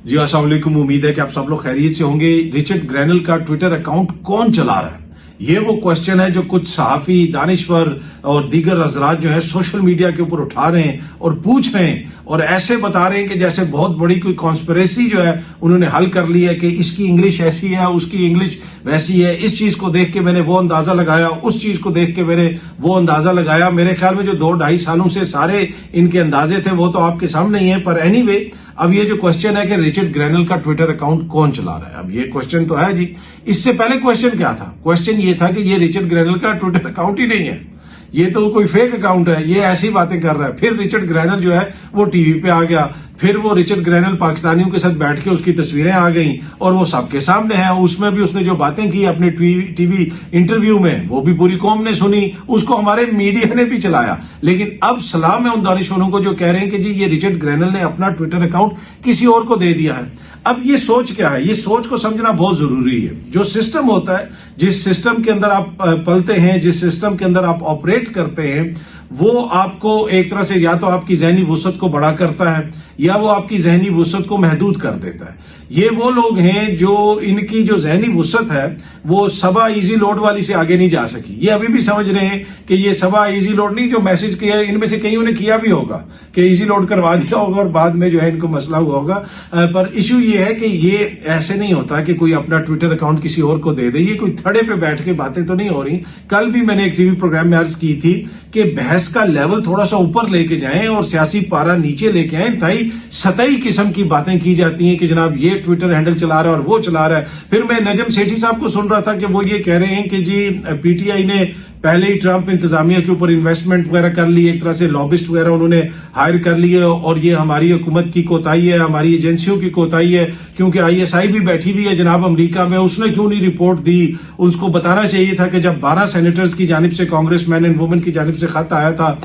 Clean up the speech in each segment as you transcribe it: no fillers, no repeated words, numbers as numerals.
जी अस्सलाम वालेकुम, उम्मीद है कि आप सब लोग खैरियत से होंगे। रिचर्ड ग्रैनल का ट्विटर अकाउंट कौन चला रहा है, ये वो क्वेश्चन है जो कुछ सहाफी, दानिश्वर और दीगर हजरात जो है सोशल मीडिया के ऊपर उठा रहे हैं और पूछ रहे हैं और ऐसे बता रहे हैं कि जैसे बहुत बड़ी कोई कॉन्स्पिरेसी जो है उन्होंने हल कर ली है कि इसकी इंग्लिश ऐसी है, उसकी इंग्लिश वैसी है, इस चीज को देख के मैंने वो अंदाजा लगाया, उस चीज को देख के मैंने वो अंदाजा लगाया। मेरे ख्याल में जो 2-2.5 सालों से सारे इनके अंदाजे थे वो तो आपके सामने ही है। पर एनीवे, अब ये जो क्वेश्चन है कि रिचर्ड ग्रैनल का ट्विटर अकाउंट कौन चला रहा है, अब ये क्वेश्चन तो है जी। इससे पहले क्वेश्चन क्या था? क्वेश्चन ये था कि ये रिचर्ड ग्रैनल का ट्विटर अकाउंट ही नहीं है, ये तो कोई फेक अकाउंट है, ये ऐसी बातें कर रहा है। फिर रिचर्ड ग्रैनल जो है वो टीवी पे आ गया, फिर वो रिचर्ड ग्रैनल पाकिस्तानियों के साथ बैठ के उसकी तस्वीरें आ गई और वो सबके सामने है। उसमें भी उसने जो बातें की अपने टीवी इंटरव्यू में, वो भी पूरी कौम ने सुनी, उसको हमारे मीडिया ने भी चलाया। लेकिन अब सलाम है उन दानिशवरों को जो कह रहे हैं कि जी ये रिचर्ड ग्रैनल ने अपना ट्विटर अकाउंट किसी और को दे दिया है। अब ये सोच क्या है, ये सोच को समझना बहुत जरूरी है। जो सिस्टम होता है, जिस सिस्टम के अंदर आप पलते हैं, जिस सिस्टम के अंदर आप ऑपरेट करते हैं, वो आपको एक तरह से या तो आपकी जहनी वुसअत को बड़ा करता है या वो आपकी जहनी वुसअत को महदूद कर देता है। ये वो लोग हैं जो इनकी जो जहनी वुसअत है वो सबा इजी लोड वाली से आगे नहीं जा सकी। ये अभी भी समझ रहे हैं कि ये सबा इजी लोड नहीं, जो मैसेज किया इनमें से कईयों ने किया भी होगा कि इजी लोड करवा दिया होगा और बाद में जो है इनको मसला हुआ होगा। पर इशू ये है कि ये ऐसे नहीं होता कि कोई अपना ट्विटर अकाउंट किसी और को दे दे। ये कोई थड़े पे बैठ के बातें तो नहीं हो रही। कल भी मैंने एक टीवी प्रोग्राम में अर्ज की थी कि बहस का लेवल थोड़ा सा ऊपर लेके जाएं और सियासी पारा नीचे लेके आए। इंतहाई सतही किस्म की बातें की जाती हैं कि जनाब ये ट्विटर हैंडल चला रहा है और वो चला रहा है। फिर मैं नजम सेठी साहब को सुन रहा था कि वो ये कह रहे हैं कि जी पीटीआई ने पहले ही ट्रंप इंतजामिया के ऊपर इन्वेस्टमेंट वगैरह कर ली, एक तरह से लॉबिस्ट वगैरह उन्होंने हायर कर लिए और ये हमारी हुकूमत की कोताही है, हमारी एजेंसियों की कोताही है, क्योंकि आईएसआई भी बैठी हुई है जनाब अमेरिका में, उसने क्यों नहीं रिपोर्ट दी। उसको बताना चाहिए था कि जब 12 सेनेटर्स की जानिब से, कांग्रेस मैन एंड वुमेन की जानिब से खत आया था,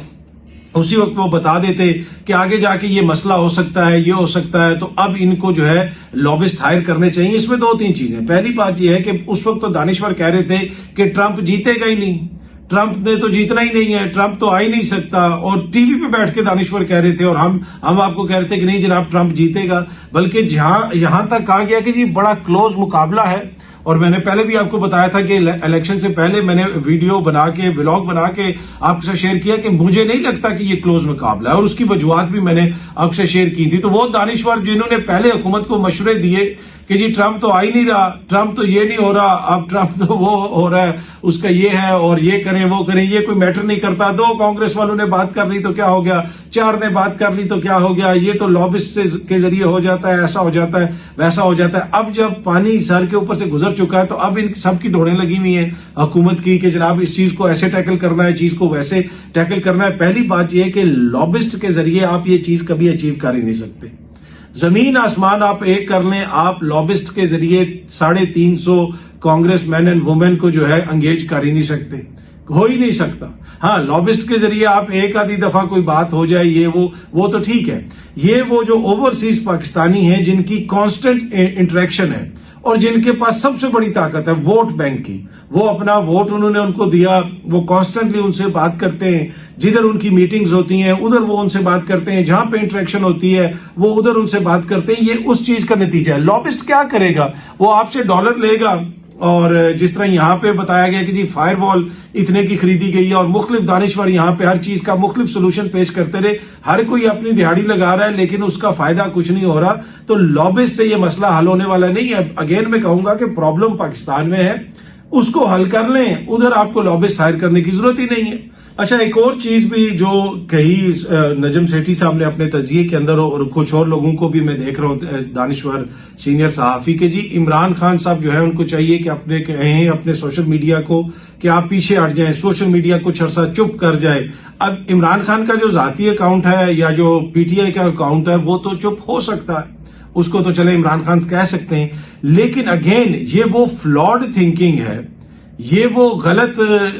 उसी वक्त वो बता देते कि आगे जाके ये मसला हो सकता है, ये हो सकता है। तो अब इनको जो है लॉबिस्ट हायर करने चाहिए। इसमें 2-3 चीजें। पहली बात ये है कि उस वक्त तो दानिश्वर कह रहे थे कि ट्रंप जीतेगा ही नहीं, ट्रंप ने तो जीतना ही नहीं है, ट्रंप तो आ ही नहीं सकता। और टीवी पे बैठ के दानिश्वर कह रहे थे और हम आपको कह रहे थे कि नहीं जनाब ट्रंप जीतेगा। बल्कि यहां तक कहा गया कि जी बड़ा क्लोज मुकाबला है। और मैंने पहले भी आपको बताया था कि इलेक्शन से पहले मैंने वीडियो बना के, व्लॉग बना के आपके साथ शेयर किया कि मुझे नहीं लगता कि ये क्लोज मुकाबला है, और उसकी वजूहत भी मैंने आपसे शेयर की थी। तो वो दानिश्वर जिन्होंने पहले हुकूमत को मशवरे दिए कि जी ट्रंप तो आ ही नहीं रहा, ट्रंप तो ये नहीं हो रहा, अब ट्रंप तो वो हो रहा है, उसका ये है और ये करें वो करें, ये कोई मैटर नहीं करता। 2 कांग्रेस वालों ने बात कर ली तो क्या हो गया, 4 ने बात कर ली तो क्या हो गया, ये तो लॉबिस्ट के जरिए हो जाता है, ऐसा हो जाता है, वैसा हो जाता है। अब जब पानी सर के ऊपर से गुजर चुका है तो अब इन सब की दौड़ें लगी हुई हैं हुकूमत की कि जनाब इस चीज को ऐसे टैकल करना है, चीज को वैसे टैकल करना है। पहली बात यह है कि लॉबिस्ट के जरिए आप ये चीज कभी अचीव कर ही नहीं सकते। जमीन आसमान आप एक कर लें, आप लॉबिस्ट के जरिए 350 कांग्रेस मैन एंड वुमेन को जो है अंगेज कर ही नहीं सकते, हो ही नहीं सकता। हाँ, लॉबिस्ट के जरिए आप एक आधी दफा कोई बात हो जाए, ये वो तो ठीक है। ये वो जो ओवरसीज पाकिस्तानी हैं जिनकी कांस्टेंट इंटरेक्शन है और जिनके पास सबसे बड़ी ताकत है वोट बैंक की, वो अपना वोट उन्होंने उनको दिया, वो कॉन्स्टेंटली उनसे बात करते हैं, जिधर उनकी मीटिंग्स होती हैं उधर वो उनसे बात करते हैं, जहां पे इंटरेक्शन होती है वो उधर उनसे बात करते हैं। ये उस चीज का नतीजा है। लॉबिस्ट क्या करेगा, वो आपसे डॉलर लेगा और जिस तरह यहां पे बताया गया कि जी फायरवॉल इतने की खरीदी गई है और मुख्तलिफ दानिश्वर यहां पे हर चीज का मुख्तलिफ सोल्यूशन पेश करते रहे, हर कोई अपनी दिहाड़ी लगा रहा है लेकिन उसका फायदा कुछ नहीं हो रहा। तो लॉबिस्ट से ये मसला हल होने वाला नहीं है। अगेन मैं कहूंगा कि प्रॉब्लम पाकिस्तान में है, उसको हल कर लें, उधर आपको लॉबिस्ट हायर करने की जरूरत ही नहीं है। अच्छा, एक और चीज भी जो कही नजम सेठी साहब ने अपने तजिए के अंदर और कुछ और लोगों को भी मैं देख रहा हूं दानिश्वर सीनियर सहाफी के, जी इमरान खान साहब जो है उनको चाहिए कि अपने कहें अपने सोशल मीडिया को कि आप पीछे हट जाएं, सोशल मीडिया कुछ अरसा चुप कर जाए। अब इमरान खान का जो जाती अकाउंट है या जो पीटीआई का अकाउंट है वो तो चुप हो सकता है, उसको तो चले इमरान खान कह सकते हैं, लेकिन अगेन ये वो फ्लॉड थिंकिंग है, ये वो गलत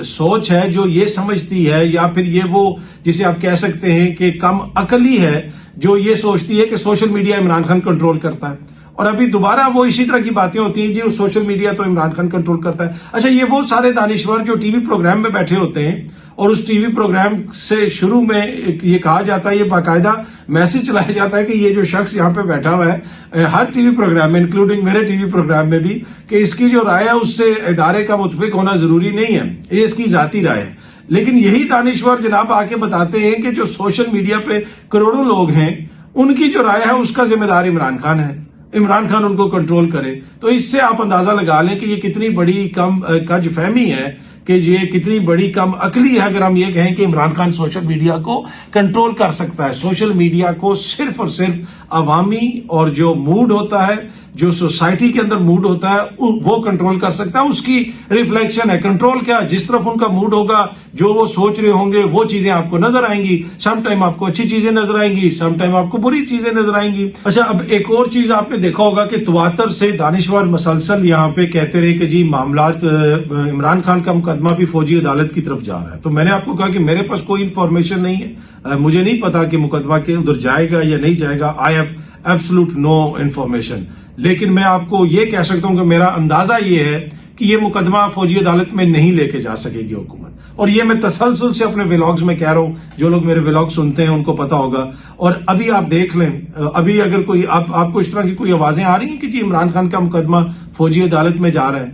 सोच है जो ये समझती है, या फिर ये वो जिसे आप कह सकते हैं कि कम अकली है जो ये सोचती है कि social media Imran Khan control करता है। और अभी दोबारा वो इसी तरह की बातें होती हैं जी सोशल मीडिया तो इमरान खान कंट्रोल करता है। अच्छा, ये वो सारे दानिश्वर जो टीवी प्रोग्राम में बैठे होते हैं اور اس ٹی وی پروگرام سے شروع میں یہ کہا جاتا ہے, یہ باقاعدہ میسج چلایا جاتا ہے کہ یہ جو شخص یہاں پہ بیٹھا ہوا ہے ہر ٹی وی پروگرام میں, انکلوڈنگ میرے ٹی وی پروگرام میں بھی, کہ اس کی جو رائے ہے اس سے ادارے کا متفق ہونا ضروری نہیں ہے, یہ اس کی ذاتی رائے ہے. لیکن یہی دانشور جناب آ کے بتاتے ہیں کہ جو سوشل میڈیا پہ کروڑوں لوگ ہیں ان کی جو رائے ہے اس کا ذمہ دار عمران خان ہے, عمران خان ان کو کنٹرول کرے. تو اس سے آپ اندازہ لگا لیں کہ یہ کتنی بڑی کج فہمی ہے, کہ یہ کتنی بڑی کم عقلی ہے اگر ہم یہ کہیں کہ عمران خان سوشل میڈیا کو کنٹرول کر سکتا ہے. سوشل میڈیا کو صرف اور صرف عوامی اور جو موڈ ہوتا ہے, جو سوسائٹی کے اندر موڈ ہوتا ہے وہ کنٹرول کر سکتا ہے, اس کی ریفلیکشن ہے. کنٹرول کیا, جس طرف ان کا موڈ ہوگا, جو وہ سوچ رہے ہوں گے وہ چیزیں آپ کو نظر آئیں گی. سم ٹائم آپ کو اچھی چیزیں نظر آئیں گی, سم ٹائم آپ کو بری چیزیں نظر آئیں گی. اچھا, اب ایک اور چیز آپ نے دیکھا ہوگا کہ تواتر سے دانشور مسلسل یہاں پہ کہتے رہے کہ جی معاملات عمران خان کا مقدمہ بھی فوجی عدالت کی طرف جا رہا ہے. تو میں نے آپ کو کہا کہ میرے پاس کوئی انفارمیشن نہیں ہے, مجھے نہیں پتا کہ مقدمہ کے ادھر جائے گا یا نہیں جائے گا. I have absolute no information. لیکن میں آپ کو یہ کہہ سکتا ہوں کہ میرا اندازہ یہ ہے کہ یہ مقدمہ فوجی عدالت میں نہیں لے کے جا سکے گی حکومت. اور یہ میں تسلسل سے اپنے ولاگز میں کہہ رہا ہوں, جو لوگ میرے ولاگ سنتے ہیں ان کو پتا ہوگا. اور ابھی آپ دیکھ لیں, ابھی اگر کوئی آپ کو اس طرح کی کوئی آوازیں آ رہی ہیں کہ جی عمران خان کا مقدمہ فوجی عدالت میں جا رہا ہے,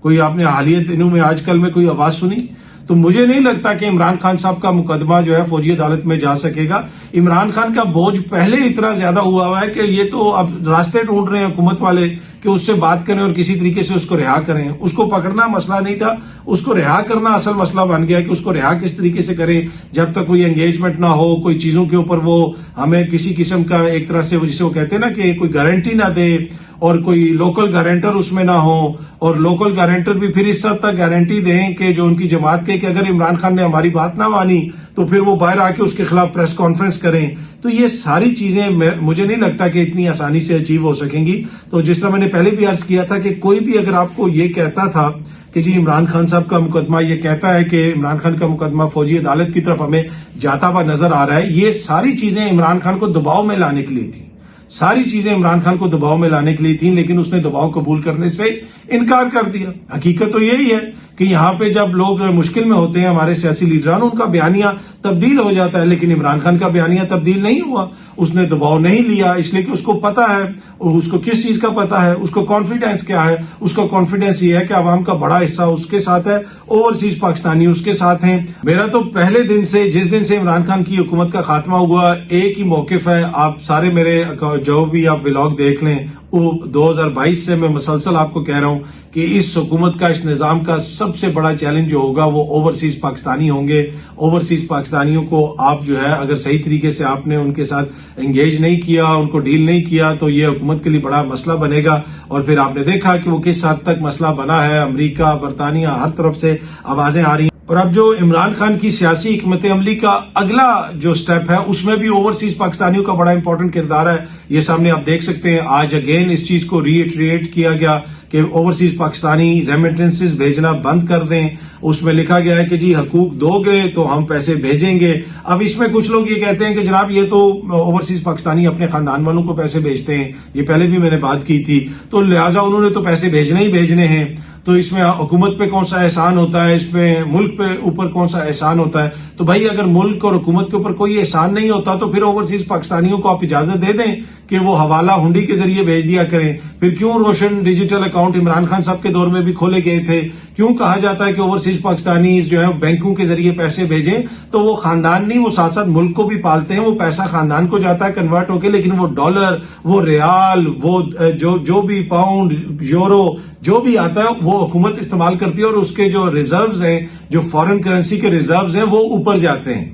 کوئی آپ نے حالیہ دنوں میں آج کل میں کوئی آواز سنی؟ تو مجھے نہیں لگتا کہ عمران خان صاحب کا مقدمہ جو ہے فوجی عدالت میں جا سکے گا. عمران خان کا بوجھ پہلے اتنا زیادہ ہوا ہے کہ یہ تو اب راستے ڈھونڈ رہے ہیں حکومت والے کہ اس سے بات کریں اور کسی طریقے سے اس کو رہا کریں. اس کو پکڑنا مسئلہ نہیں تھا, اس کو رہا کرنا اصل مسئلہ بن گیا کہ اس کو رہا کس طریقے سے کریں جب تک کوئی انگیجمنٹ نہ ہو, کوئی چیزوں کے اوپر وہ ہمیں کسی قسم کا ایک طرح سے جسے وہ کہتے ہیں نا کہ کوئی گارنٹی نہ دے, اور کوئی لوکل گارنٹر اس میں نہ ہو. اور لوکل گارنٹر بھی پھر اس حد تک گارنٹی دیں کہ جو ان کی جماعت کے کہ اگر عمران خان نے ہماری بات نہ مانی تو پھر وہ باہر آ کے اس کے خلاف پریس کانفرنس کریں. تو یہ ساری چیزیں مجھے نہیں لگتا کہ اتنی آسانی سے اچیو ہو سکیں گی. تو جس طرح میں نے پہلے بھی عرض کیا تھا کہ کوئی بھی اگر آپ کو یہ کہتا تھا کہ جی عمران خان صاحب کا مقدمہ, یہ کہتا ہے کہ عمران خان کا مقدمہ فوجی عدالت کی طرف ہمیں جاتا ہوا نظر آ رہا ہے, یہ ساری چیزیں عمران خان کو دباؤ میں لانے کے لیے تھی. ساری چیزیں عمران خان کو دباؤ میں لانے کے لیے تھیں, لیکن اس نے دباؤ قبول کرنے سے انکار کر دیا. حقیقت تو یہی ہے کہ یہاں پہ جب لوگ مشکل میں ہوتے ہیں ہمارے سیاسی لیڈران, ان کا بیانیہ تبدیل ہو جاتا ہے, لیکن عمران خان کا بیانیہ تبدیل نہیں ہوا. اس نے دباؤ نہیں لیا, اس لیے کہ اس کو پتا ہے, اس کو کس چیز کا پتا ہے, اس کو کانفیڈنس کیا ہے. اس کا کانفیڈنس یہ ہے کہ عوام کا بڑا حصہ اس کے ساتھ ہے, اوورسیز پاکستانی اس کے ساتھ ہیں. میرا تو پہلے دن سے, جس دن سے عمران خان کی حکومت کا خاتمہ ہوا, ایک ہی موقف ہے. آپ سارے میرے جو بھی آپ ولاگ دیکھ لیں, وہ 2022 سے میں مسلسل آپ کو کہہ رہا ہوں کہ اس حکومت کا, اس نظام کا سب سے بڑا چیلنج جو ہوگا وہ اوورسیز پاکستانی ہوں گے. اوورسیز پاکستانیوں کو آپ جو ہے اگر صحیح طریقے سے آپ نے ان کے ساتھ انگیج نہیں کیا, ان کو ڈیل نہیں کیا, تو یہ حکومت کے لیے بڑا مسئلہ بنے گا. اور پھر آپ نے دیکھا کہ وہ کس حد تک مسئلہ بنا ہے. امریکہ, برطانیہ, ہر طرف سے آوازیں آ رہی ہیں. اور اب جو عمران خان کی سیاسی حکمت عملی کا اگلا جو سٹیپ ہے اس میں بھی اوورسیز پاکستانیوں کا بڑا امپورٹنٹ کردار ہے. یہ سامنے آپ دیکھ سکتے ہیں, آج اگین اس چیز کو ری ایٹریٹ کیا گیا کہ اوورسیز پاکستانی ریمیٹنسز بھیجنا بند کر دیں. اس میں لکھا گیا ہے کہ جی حقوق دو گے تو ہم پیسے بھیجیں گے. اب اس میں کچھ لوگ یہ کہتے ہیں کہ جناب یہ تو اوورسیز پاکستانی اپنے خاندان والوں کو پیسے بھیجتے ہیں, یہ پہلے بھی میں نے بات کی تھی, تو لہٰذا انہوں نے تو پیسے بھیجنے ہی بھیجنے ہیں. تو اس میں حکومت پہ کون سا احسان ہوتا ہے, اس میں ملک پہ اوپر کون سا احسان ہوتا ہے. تو بھائی اگر ملک اور حکومت کے اوپر کوئی احسان نہیں ہوتا تو پھر اوورسیز پاکستانیوں کو آپ اجازت دے دیں کہ وہ حوالہ ہنڈی کے ذریعے بھیج دیا کریں. پھر کیوں روشن ڈیجیٹل اکاؤنٹ عمران خان صاحب کے دور میں بھی کھولے گئے تھے؟ کیوں کہا جاتا ہے کہ اوورسیز پاکستانی جو ہے بینکوں کے ذریعے پیسے بھیجیں؟ تو وہ خاندان نہیں, وہ ساتھ ساتھ ملک کو بھی پالتے ہیں. وہ پیسہ خاندان کو جاتا ہے کنورٹ ہو کے, لیکن وہ ڈالر, وہ ریال, وہ جو بھی پاؤنڈ, یورو جو بھی آتا ہے وہ حکومت استعمال کرتی ہے, اور اس کے جو ریزروز ہیں, جو فارن کرنسی کے ریزروز ہیں, وہ اوپر جاتے ہیں.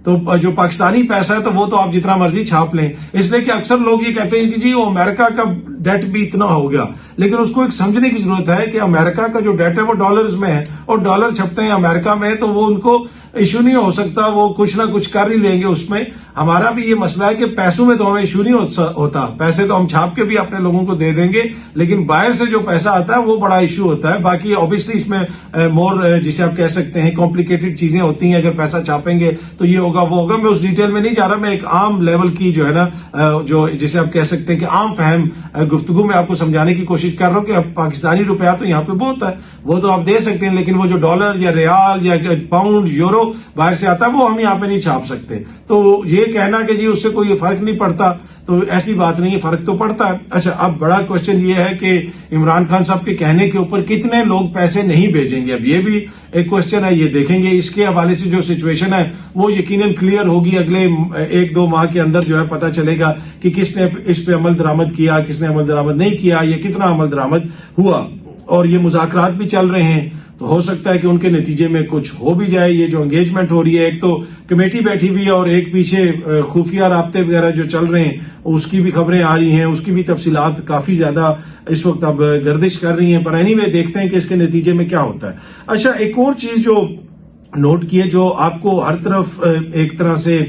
تو جو پاکستانی پیسہ ہے تو وہ تو آپ جتنا مرضی چھاپ لیں. اس لیے کہ اکثر لوگ یہ کہتے ہیں کہ جی وہ امریکہ کا ڈیٹ بھی اتنا ہو گیا, لیکن اس کو ایک سمجھنے کی ضرورت ہے کہ امریکہ کا جو ڈیٹ ہے وہ ڈالرز میں ہے, اور ڈالر چھپتے ہیں امریکہ میں, تو وہ ان کو ایشو نہیں ہو سکتا, وہ کچھ نہ کچھ کر ہی لیں گے اس میں. हमारा भी ये मसला है कि पैसों में तो हमें इशू नहीं होता, पैसे तो हम छाप के भी अपने लोगों को दे देंगे, लेकिन बाहर से जो पैसा आता है वो बड़ा इशू होता है। बाकी ऑब्वियसली इसमें मोर जिसे आप कह सकते हैं कॉम्प्लिकेटेड चीजें होती हैं, अगर पैसा छापेंगे तो ये होगा वो होगा। मैं उस डिटेल में नहीं जा रहा, मैं एक आम लेवल की जो है ना जो जिसे आप कह सकते हैं कि आम फहम गुफ्तगू में आपको समझाने की कोशिश कर रहा हूं कि अब पाकिस्तानी रुपया तो यहाँ पे बहुत है, वो तो आप दे सकते हैं, लेकिन वो जो डॉलर या रियाल या पाउंड यूरो बाहर से आता है वो हम यहाँ पे नहीं छाप सकते। तो ये कहना कि जी उससे कोई फर्क नहीं पड़ता, तो ऐसी बात नहीं है, फर्क तो पड़ता है। अच्छा, अब बड़ा क्वेश्चन ये है कि इमरान खान साहब के कहने के ऊपर कितने लोग पैसे नहीं भेजेंगे, अब ये भी एक क्वेश्चन है, ये देखेंगे। इसके हवाले से जो सिचुएशन है वो यकीनन क्लियर होगी, अगले 1-2 माह के अंदर जो है पता चलेगा कि किसने इस पे अमल दरामद किया, किसने अमल दरामद नहीं किया, ये कितना अमल दरामद हुआ। और ये मुज़ाकरात भी चल रहे हैं, तो हो सकता है कि उनके नतीजे में कुछ हो भी जाए। ये जो एंगेजमेंट हो रही है, एक तो कमेटी बैठी हुई है और एक पीछे खुफिया राब्ते वगैरह जो चल रहे हैं उसकी भी खबरें आ रही हैं, उसकी भी तफसीलात काफी ज्यादा इस वक्त अब गर्दिश कर रही हैं। पर एनीवे देखते हैं कि इसके नतीजे में क्या होता है। अच्छा, एक और चीज जो नोट की है, जो आपको हर तरफ एक तरह से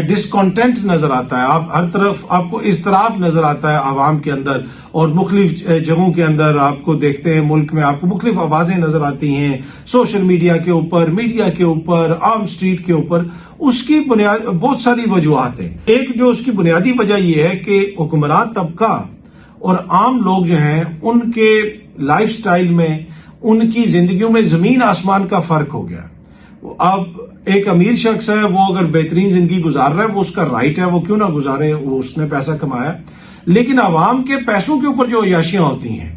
डिसकॉन्टेंट नजर आता है, आप हर तरफ आपको इज़्तिराब नजर आता है आवाम के अंदर, और मुख्तलिफ जगहों के अंदर आपको देखते हैं मुल्क में आपको मुख्तलिफ आवाजें नजर आती हैं सोशल मीडिया के ऊपर, मीडिया के ऊपर, आम स्ट्रीट के ऊपर। उसकी बुनियाद बहुत सारी वजूहात हैं। एक जो उसकी बुनियादी वजह यह है कि हुक्मरान तबका और आम लोग जो हैं उनके लाइफ स्टाइल में, उनकी जिंदगियों में जमीन आसमान का फर्क हो गया। अब एक अमीर शख्स है, वो अगर बेहतरीन जिंदगी गुजार रहा है, वो उसका राइट है, वो क्यों ना गुजारे, वो उसने पैसा कमाया। लेकिन आवाम के पैसों के ऊपर जो अयाशियां होती हैं,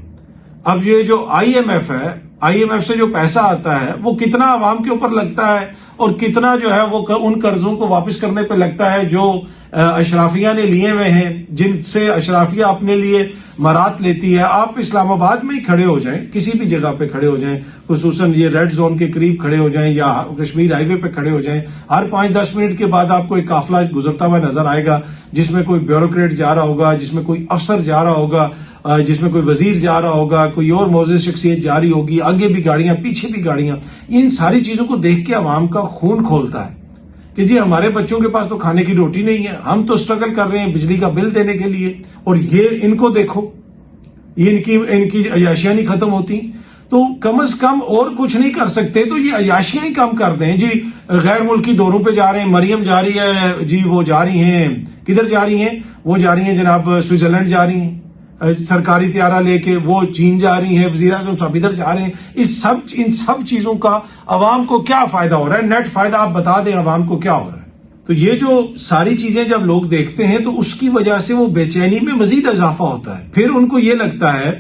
अब ये जो IMF है, IMF से जो पैसा आता है वो कितना आवाम के ऊपर लगता है और कितना जो है वो उन कर्जों को वापस करने पे लगता है जो अशराफिया ने लिए हुए हैं, जिनसे अशराफिया अपने लिए मरात लेती है। आप इस्लामाबाद में ही खड़े हो जाएं, किसी भी जगह पे खड़े हो जाएं, खुसूसन ये रेड जोन के करीब खड़े हो जाएं या कश्मीर हाईवे पे खड़े हो जाएं, हर 5-10 मिनट के बाद आपको एक काफिला गुजरता हुआ नजर आएगा, जिसमें कोई ब्यूरोक्रेट जा रहा होगा, जिसमें कोई अफसर जा रहा होगा, जिसमें कोई वजीर जा रहा होगा, कोई और मोअज़्ज़िज़ शख्सियत जा रही होगी, आगे भी गाड़ियां, पीछे भी गाड़ियां। इन सारी चीजों को देख के आवाम का खून खोलता है कि जी हमारे बच्चों के पास तो खाने की रोटी नहीं है, हम तो स्ट्रगल कर रहे हैं बिजली का बिल देने के लिए, और ये इनको देखो, ये इनकी अयाशियां नहीं खत्म होती। तो कम से कम और कुछ नहीं कर सकते तो ये अयाशियां ही कम कर दें। जी गैर मुल्की दौरों पे जा रहे हैं, मरियम जा रही है जी, वो जा रही हैं, किधर जा रही हैं? वो जा रही हैं जनाब स्विट्जरलैंड जा रही हैं सरकारी त्यारा लेके, वो चीन जा रही है, वज़ीर आज़म साहब इधर जा रहे हैं। इन सब चीजों का अवाम को क्या फायदा हो रहा है? नेट फायदा आप बता दें अवाम को क्या हो रहा है। तो ये जो सारी चीजें जब लोग देखते हैं तो उसकी वजह से वो बेचैनी में मजीद इजाफा होता है। फिर उनको ये लगता है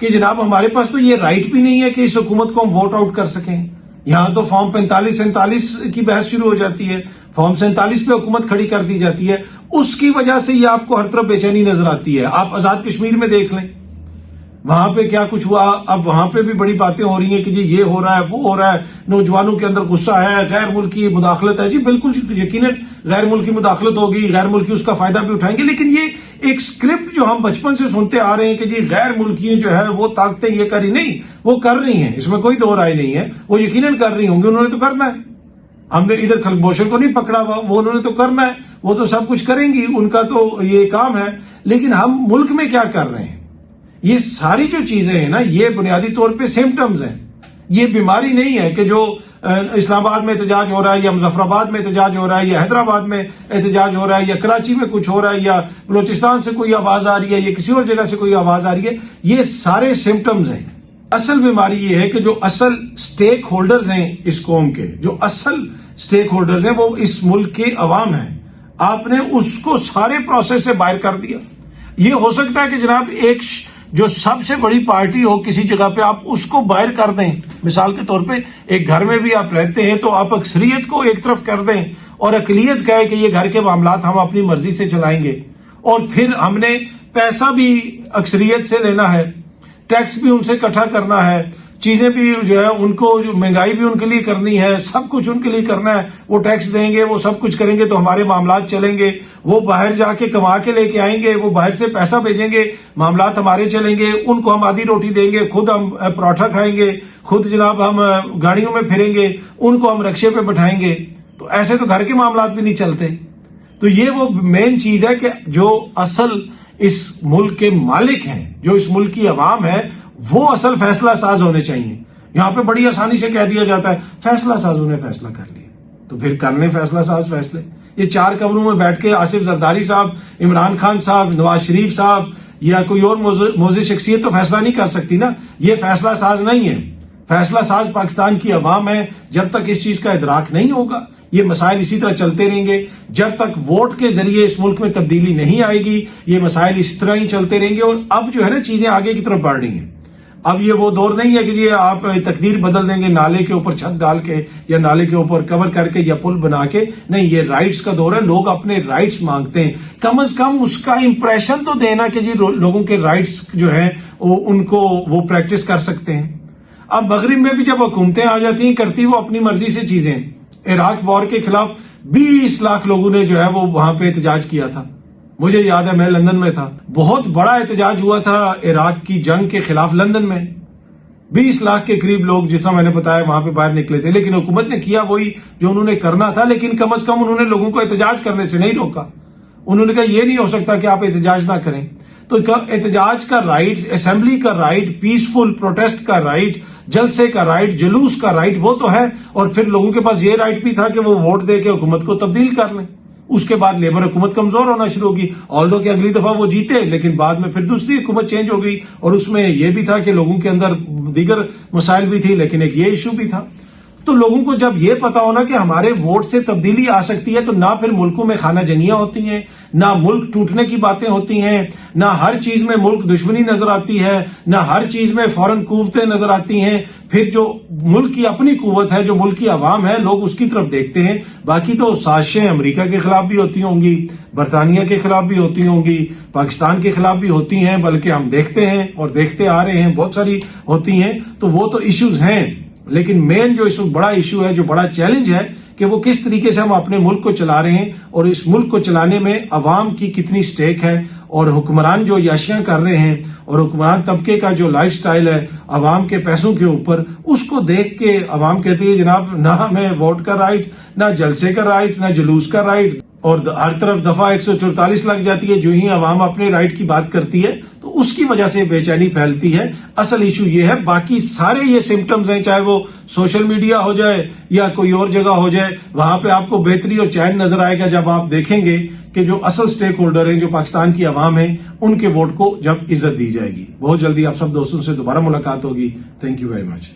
कि जनाब हमारे पास तो ये राइट भी नहीं है कि इस हुकूमत को हम वोट आउट कर सकें। यहां तो फॉर्म 45-47 की बहस शुरू हो जाती है, फॉर्म 47 पे हुकूमत खड़ी कर दी जाती है। उसकी वजह से ये आपको हर तरफ बेचैनी नजर आती है। आप आजाद कश्मीर में देख लें, वहां पे क्या कुछ हुआ। अब वहां पे भी बड़ी बातें हो रही हैं कि जी ये हो रहा है, वो हो रहा है, नौजवानों के अंदर गुस्सा है, गैर मुल्की मुदाखलत है। जी बिल्कुल यकीनन गैर मुल्की मुदाखलत होगी, गैर मुल्की उसका फायदा भी उठाएंगे, लेकिन ये एक स्क्रिप्ट जो हम बचपन से सुनते आ रहे हैं कि जी गैर मुल्की जो है वो ताकतें ये करी, नहीं, वो कर रही हैं, इसमें कोई दो राय नहीं है, वो यकीनन कर रही होंगी, उन्होंने तो करना है। हमने इधर खलबोशर को नहीं पकड़ा हुआ, वो उन्होंने तो करना है, वो तो सब कुछ करेंगी, उनका तो ये काम है। लेकिन हम मुल्क में क्या कर रहे हैं? ये सारी जो चीजें हैं ना, ये बुनियादी तौर पे सिम्टम्स हैं। ये बीमारी नहीं है कि जो इस्लामाबाद में एहतजाज हो रहा है या मुजफ्फराबाद में एहतजाज हो रहा है या हैदराबाद में एहतजाज हो रहा है या कराची में कुछ हो रहा है या बलोचिस्तान से कोई आवाज आ रही है या किसी और जगह से कोई आवाज आ रही है। ये सारे सिम्टम्स हैं। असल बीमारी ये है कि जो असल स्टेक होल्डर्स हैं इस कौम के, जो असल स्टेक होल्डर्स हैं वो इस मुल्क के अवाम हैं। आपने उसको सारे प्रोसेस से बाहर कर दिया। ये हो सकता है कि जनाब एक जो सबसे बड़ी पार्टी हो किसी जगह पे, आप उसको बाहर कर दें। मिसाल के तौर पे एक घर में भी आप रहते हैं तो आप अक्सरियत को एक तरफ कर दें और अकलियत कहे कि ये घर के मामलात हम अपनी मर्जी से चलाएंगे, और फिर हमने पैसा भी अक्सरियत से लेना है, टैक्स भी उनसे इकट्ठा करना है, चीजें भी जो है उनको, जो महंगाई भी उनके लिए करनी है, सब कुछ उनके लिए करना है। वो टैक्स देंगे, वो सब कुछ करेंगे तो हमारे मामलात चलेंगे। वो बाहर जाके कमा के लेके आएंगे, वो बाहर से पैसा भेजेंगे, मामलात हमारे चलेंगे। उनको हम आधी रोटी देंगे, खुद हम पराठा खाएंगे, खुद जनाब हम गाड़ियों में फिरेंगे, उनको हम रक्शे पे बैठाएंगे। तो ऐसे तो घर के मामलात भी नहीं चलते। तो ये वो मेन चीज है कि जो असल इस मुल्क के मालिक हैं, जो इस मुल्क की अवाम है, वो असल फैसला साज होने चाहिए। यहां पे बड़ी आसानी से कह दिया जाता है फैसला साजों ने फैसला कर लिया, तो फिर कर लें फैसला साज फैसले। ये चार कमरों में बैठ के आसिफ जरदारी साहब, इमरान खान साहब, नवाज शरीफ साहब या कोई और मोज़े शख्सियत तो फैसला नहीं कर सकती ना। ये फैसला साज नहीं है। फैसला साज पाकिस्तान की अवाम है। जब तक इस चीज का इदराक नहीं होगा, ये मसाइल इसी तरह चलते रहेंगे। जब तक वोट के जरिए इस मुल्क में तब्दीली नहीं आएगी, ये मसाइल इस तरह ही चलते रहेंगे। और अब जो है ना, चीजें आगे की तरफ बढ़ रही हैं। अब ये वो दौर नहीं है कि ये आप तकदीर बदल देंगे नाले के ऊपर छत डाल के या नाले के ऊपर कवर करके या पुल बना के। नहीं, ये राइट्स का दौर है। लोग अपने राइट्स मांगते हैं। कम से कम उसका इंप्रेशन तो देना कि जी लोगों के राइट्स जो है उनको वो प्रैक्टिस कर सकते हैं। अब मगरिब में भी जब हुकूमतें आ जाती हैं, करती वो अपनी मर्जी से चीजें। इराक वॉर के खिलाफ 20 लाख लोगों ने जो है वो वहां पे एहतजाज किया था। मुझे याद है, मैं लंदन में था। बहुत बड़ा एहतजाज हुआ था इराक की जंग के खिलाफ लंदन में। 20 लाख के करीब लोग, जिस तरह मैंने बताया, वहां पे बाहर निकले थे। लेकिन हुकूमत ने किया वही जो उन्होंने करना था, लेकिन कम से कम उन्होंने लोगों को एहतजाज करने से नहीं रोका। उन्होंने कहा यह नहीं हो सकता कि आप एहतजाज ना करें। तो एहतजाज का राइट, असेंबली का राइट, पीसफुल प्रोटेस्ट का राइट, जलसे का राइट, जुलूस का राइट, वो तो है। और फिर लोगों के पास ये राइट भी था कि वो वोट दे के हुकूमत को तब्दील कर लें। उसके बाद लेबर हुकूमत कमजोर होना शुरू होगी। ऑल्दो कि अगली दफा वो जीते, लेकिन बाद में फिर दूसरी हुकूमत चेंज हो गई। और उसमें यह भी था कि लोगों के अंदर दीगर मसाइल भी थी, लेकिन एक ये इशू भी था। तो लोगों को जब ये पता होना कि हमारे वोट से तब्दीली आ सकती है, तो ना फिर मुल्कों में खाना जंगियां होती हैं, ना मुल्क टूटने की बातें होती हैं, ना हर चीज में मुल्क दुश्मनी नजर आती है, ना हर चीज में फौरन कुव्वतें नजर आती हैं। फिर जो मुल्क की अपनी कुव्वत है, जो मुल्क की आवाम है, लोग उसकी तरफ देखते हैं। बाकी तो साजिशें अमेरिका के खिलाफ भी होती होंगी, बरतानिया के खिलाफ भी होती होंगी, पाकिस्तान के खिलाफ भी होती हैं, बल्कि हम देखते हैं और देखते आ रहे हैं, बहुत सारी होती हैं। तो वो तो इश्यूज हैं, लेकिन मेन जो इस बड़ा इशू है, जो बड़ा चैलेंज है, कि वो किस तरीके से हम अपने मुल्क को चला रहे हैं और इस मुल्क को चलाने में अवाम की कितनी स्टेक है। और हुक्मरान जो याशियां कर रहे हैं और हुक्मरान तबके का जो लाइफस्टाइल है अवाम के पैसों के ऊपर, उसको देख के अवाम कहती है जनाब ना हमें वोट का राइट, ना जलसे का राइट, ना जुलूस का राइट। और हर तरफ दफा 144 लग जाती है जो ही अवाम अपने राइट की बात करती है, तो उसकी वजह से बेचैनी फैलती है। असल इशू ये है। बाकी सारे ये सिम्टम्स हैं, चाहे वो सोशल मीडिया हो जाए या कोई और जगह हो जाए, वहां पे आपको बेहतरी और चैन नजर आएगा जब आप देखेंगे कि जो असल स्टेक होल्डर हैं, जो पाकिस्तान की आवाम है, उनके वोट को जब इज्जत दी जाएगी। बहुत जल्दी आप सब दोस्तों से दोबारा मुलाकात होगी। Thank you very much.